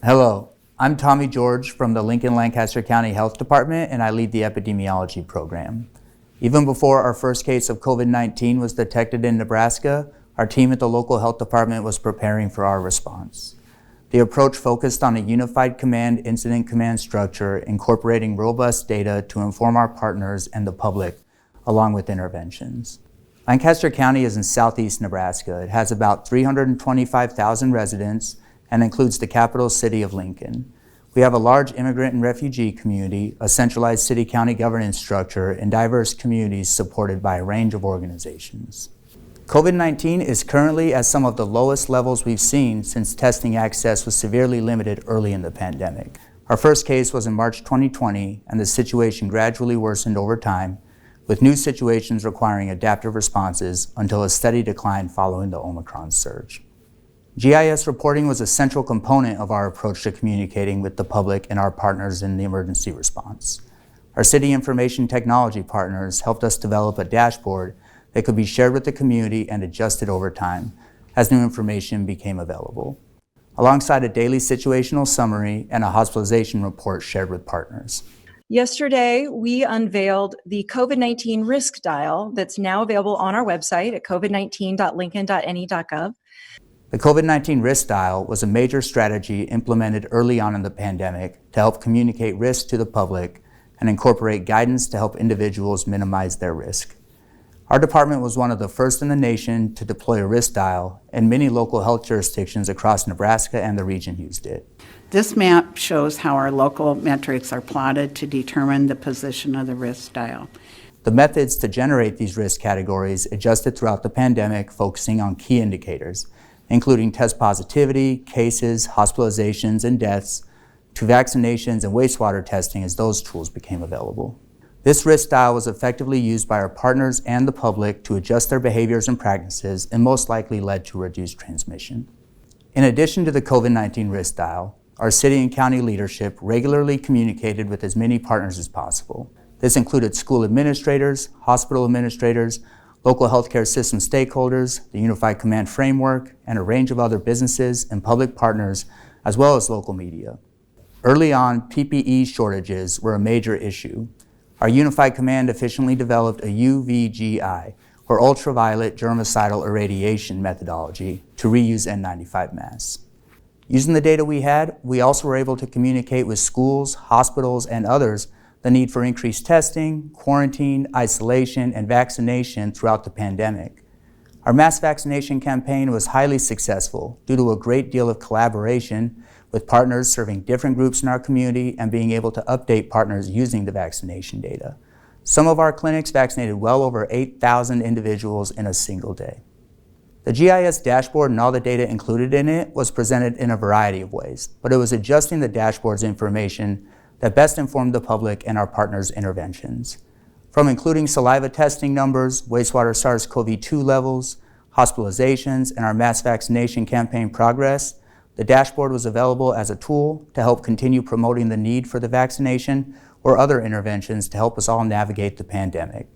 Hello, I'm Tommy George from the Lincoln-Lancaster County Health Department, and I lead the Epidemiology program. Even before our first case of COVID-19 was detected in Nebraska, our team at the local health department was preparing for our response. The approach focused on a unified command incident command structure, incorporating robust data to inform our partners and the public, along with interventions. Lancaster County is in southeast Nebraska. It has about 325,000 residents and includes the capital city of Lincoln. We have a large immigrant and refugee community, a centralized city-county governance structure, and diverse communities supported by a range of organizations. COVID-19 is currently at some of the lowest levels we've seen since testing access was severely limited early in the pandemic. Our first case was in March 2020, and the situation gradually worsened over time, with new situations requiring adaptive responses until a steady decline following the Omicron surge. GIS reporting was a central component of our approach to communicating with the public and our partners in the emergency response. Our city information technology partners helped us develop a dashboard that could be shared with the community and adjusted over time as new information became available, alongside a daily situational summary and a hospitalization report shared with partners. Yesterday, we unveiled the COVID-19 risk dial that's now available on our website at covid19.lincoln.ne.gov. The COVID-19 risk dial was a major strategy implemented early on in the pandemic to help communicate risk to the public and incorporate guidance to help individuals minimize their risk. Our department was one of the first in the nation to deploy a risk dial, and many local health jurisdictions across Nebraska and the region used it. This map shows how our local metrics are plotted to determine the position of the risk dial. The methods to generate these risk categories adjusted throughout the pandemic, focusing on key indicators, including test positivity, cases, hospitalizations, and deaths, to vaccinations and wastewater testing as those tools became available. This risk dial was effectively used by our partners and the public to adjust their behaviors and practices, and most likely led to reduced transmission. In addition to the COVID-19 risk dial, our city and county leadership regularly communicated with as many partners as possible. This included school administrators, hospital administrators, local healthcare system stakeholders, the Unified Command Framework, and a range of other businesses and public partners, as well as local media. Early on, PPE shortages were a major issue. Our Unified Command efficiently developed a UVGI, or ultraviolet germicidal irradiation methodology, to reuse N95 masks. Using the data we had, we also were able to communicate with schools, hospitals, and others the need for increased testing, quarantine, isolation, and vaccination throughout the pandemic. Our mass vaccination campaign was highly successful due to a great deal of collaboration with partners serving different groups in our community and being able to update partners using the vaccination data. Some of our clinics vaccinated well over 8,000 individuals in a single day. The GIS dashboard and all the data included in it was presented in a variety of ways, but it was adjusting the dashboard's information that best informed the public and our partners' interventions. From including saliva testing numbers, wastewater SARS-CoV-2 levels, hospitalizations, and our mass vaccination campaign progress, the dashboard was available as a tool to help continue promoting the need for the vaccination or other interventions to help us all navigate the pandemic.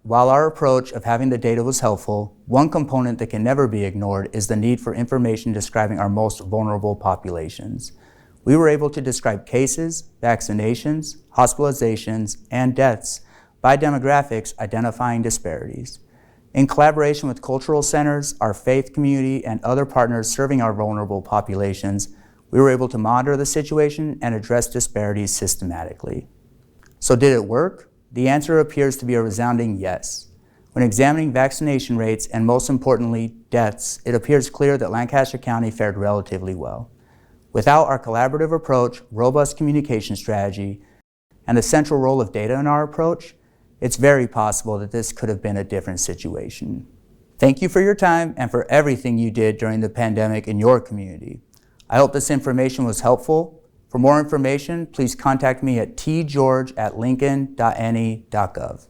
While our approach of having the data was helpful, one component that can never be ignored is the need for information describing our most vulnerable populations. We were able to describe cases, vaccinations, hospitalizations, and deaths by demographics, identifying disparities. In collaboration with cultural centers, our faith community, and other partners serving our vulnerable populations, we were able to monitor the situation and address disparities systematically. So did it work? The answer appears to be a resounding yes. When examining vaccination rates and, most importantly, deaths, it appears clear that Lancaster County fared relatively well. Without our collaborative approach, robust communication strategy, and the central role of data in our approach, it's very possible that this could have been a different situation. Thank you for your time and for everything you did during the pandemic in your community. I hope this information was helpful. For more information, please contact me at tgeorge@lincoln.ne.gov.